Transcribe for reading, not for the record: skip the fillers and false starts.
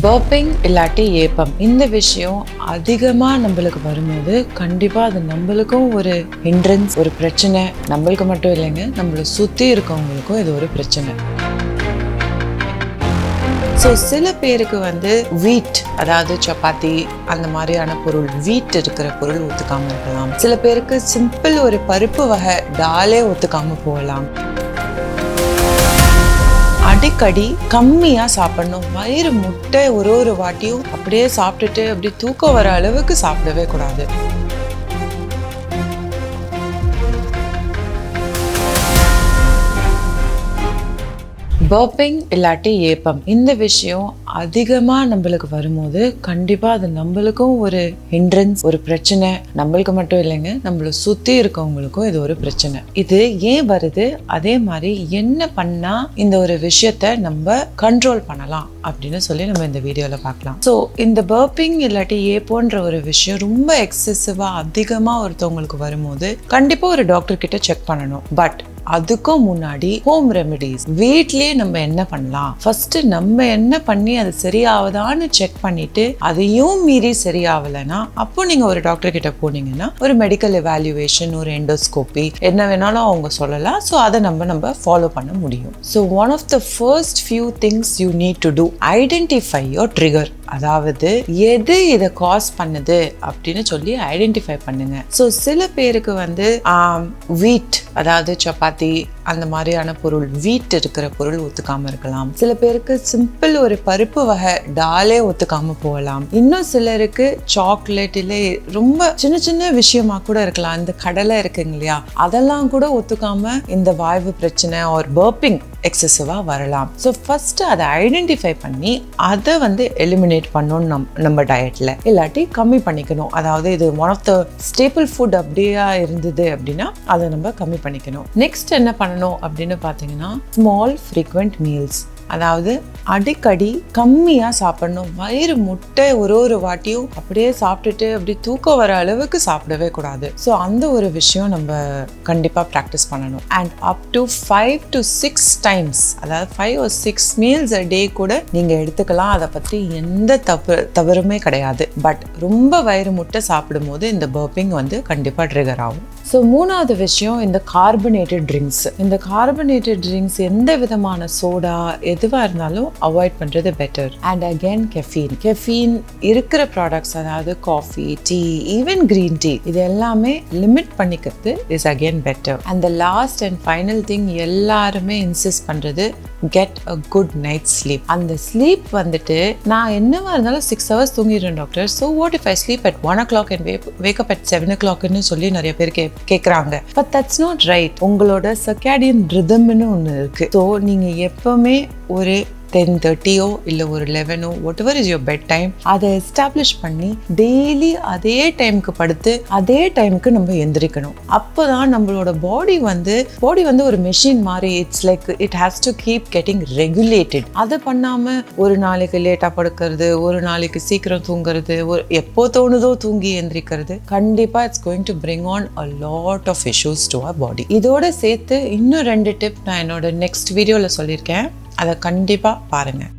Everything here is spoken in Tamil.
பர்பிங் இல்லாட்டி ஏப்பம் இந்த விஷயம் அதிகமாக நம்மளுக்கு வரும்போது கண்டிப்பாக அது நம்மளுக்கும் ஒரு ஹிண்ட்ரன்ஸ், ஒரு பிரச்சனை. நம்மளுக்கு மட்டும் இல்லைங்க, நம்மளை சுற்றி இருக்கவங்களுக்கும் இது ஒரு பிரச்சனை. ஸோ சில பேருக்கு வீட், அதாவது சப்பாத்தி அந்த மாதிரியான பொருள், வீட் இருக்கிற பொருள் ஒத்துக்காமல் இருக்கலாம். சில பேருக்கு சிம்பிள் ஒரு பருப்பு வகை டாலே ஒத்துக்காமல் போகலாம். அடிக்கடி கம்மியா சாப்பிடணும். வயிறு முட்டை ஒரு வாட்டியும் அப்படியே சாப்பிட்டுட்டு அப்படி தூக்கம் வர அளவுக்கு சாப்பிடவே கூடாது. பர்பிங் இல்லாட்டி ஏப்பம் இந்த விஷயம் அதிகமாக நம்மளுக்கு வரும்போது கண்டிப்பாக அது நம்மளுக்கும் ஒரு ஹிண்ட்ரன்ஸ், ஒரு பிரச்சனை. நம்மளுக்கு மட்டும் இல்லைங்க, நம்மளை சுற்றி இருக்கவங்களுக்கும் இது ஒரு பிரச்சனை. இது ஏன் வருது, அதே மாதிரி என்ன பண்ணால் இந்த ஒரு விஷயத்த நம்ம கண்ட்ரோல் பண்ணலாம் அப்படின்னு சொல்லி நம்ம இந்த வீடியோவில் பார்க்கலாம். ஸோ இந்த பர்பிங் இல்லாட்டி ஏப்போன்ற ஒரு விஷயம் ரொம்ப எக்ஸசிவாக அதிகமாக ஒருத்தவங்களுக்கு வரும்போது கண்டிப்பாக ஒரு டாக்டர் கிட்ட செக் பண்ணணும். பட் அதுக்கும் முன்னாடி ஹோம் ரெமெடிஸ் வீட்லயே நம்ம என்ன பண்ணலாம், ஃபர்ஸ்ட் நம்ம என்ன பண்ணி அது சரியாவதான்னு செக் பண்ணிட்டு அதையும் மீறி சரியாவலைன்னா அப்போ நீங்க ஒரு டாக்டர் கிட்ட போனீங்கன்னா ஒரு மெடிக்கல் எவாலுவேஷன், ஒரு எண்டோஸ்கோபி என்ன வேணாலும் அவங்க சொல்லலாம். ஸோ அதை நம்ம ஃபாலோ பண்ண முடியும். So one of the first few things you need to do, identify your trigger. அதாவது எது இதை காஸ் பண்ணுது அப்படின்னு சொல்லி ஐடென்டிஃபை பண்ணுங்க. ஸோ சில பேருக்கு வீட், அதாவது சப்பாத்தி அந்த மாதிரியான பொருள், வீட் இருக்கிற பொருள் ஒத்துக்காம இருக்கலாம். சில பேருக்கு சிம்பிள் ஒரு பருப்பு வகை டாலே ஒத்துக்காம போகலாம். இன்னும் சிலருக்கு சாக்லேட்டிலே ரொம்ப சின்ன சின்ன விஷயமா கூட இருக்கலாம். இந்த கடலை இருக்குங்க இல்லையா, அதெல்லாம் கூட ஒத்துக்காம இந்த வாய்வு பிரச்சனை ஒரு பர்பிங் எக்ஸசிவா வரலாம். ஸோ ஃபர்ஸ்ட் அதை ஐடென்டிஃபை பண்ணி அதை எலிமினேட் பண்ணணும் நம்ம டயட்ல, இல்லாட்டி கம்மி பண்ணிக்கணும். அதாவது இது one of the staple food அப்படியா இருந்தது அப்படின்னா அதை நம்ம கம்மி பண்ணிக்கணும். நெக்ஸ்ட் என்ன பண்ணணும் அப்படின்னு பார்த்தீங்கன்னா ஸ்மால் ஃப்ரீக்வெண்ட் மீல்ஸ். அதாவது அடிக்கடி கம்மியா சாப்பிடணும். வயிறு முட்டை ஒரு வாட்டியும் அப்படியே சாப்பிட்டுட்டு அப்படி தூக்கம் வர அளவுக்கு சாப்பிடவே கூடாது. ஸோ அந்த ஒரு விஷயம் நம்ம கண்டிப்பா ப்ராக்டிஸ் பண்ணணும். And up to 5 to 6 times, அதாவது 5 or 6 meals a day கூட நீங்க எடுத்துக்கலாம். அதை பற்றி எந்த தவறுமே கிடையாது. பட் ரொம்ப வயிறு முட்டை சாப்பிடும் போது இந்த பர்பிங் கண்டிப்பா ட்ரிகர் ஆகும். ஸோ மூணாவது விஷயம் இந்த கார்பனேட்டட் ட்ரிங்க்ஸ். இந்த கார்பனேட்டட் ட்ரிங்க்ஸ் எந்த விதமான சோடா எதுவாக இருந்தாலும் அவாய்ட் பண்ணுறது பெட்டர். அண்ட் அகெயின் கெஃபீன் இருக்கிற ப்ராடக்ட்ஸ், அதாவது coffee, tea, even green tea, இது எல்லாமே லிமிட் பண்ணிக்கிறது is again better. And the last and final thing எல்லாருமே இன்சிஸ்ட் பண்ணுறது, get a good night sleep. அந்த ஸ்லீப் நான் என்னவா இருந்தாலும் 6 hours தூங்கிடுறேன் doctor, so what if I sleep at 1 o'clock and wake up at 7 o'clock சொல்லி நிறைய பேர் கேட்குறாங்க. But that's not right. உங்களோட சர்க்காடியன் ரிதம்னு ஒன்று இருக்கு. ஸோ நீங்கள் எப்பவுமே ஒரு 10:30 இல்லை ஒரு 11 whatever is your bed time, அதை எஸ்டாப்ளிஷ் பண்ணி டெய்லி அதே டைமுக்கு படுத்து அதே டைமுக்கு நம்ம எந்திரிக்கணும். அப்போதான் நம்மளோட பாடி ஒரு மெஷின் மாதிரி, it's like it has to keep getting regulated. அதை பண்ணாம ஒரு நாளைக்கு லேட்டா படுக்கிறது, ஒரு நாளைக்கு சீக்கிரம் தூங்குறது, எப்போ தோணுதோ தூங்கி எந்திரிக்கிறது, கண்டிப்பா it's going to bring on a lot of issues to our body. இதோட சேர்த்து இன்னும் 2 டிப் நான் என்னோட நெக்ஸ்ட் வீடியோல சொல்லியிருக்கேன். அதை கண்டிப்பாக பாருங்கள்.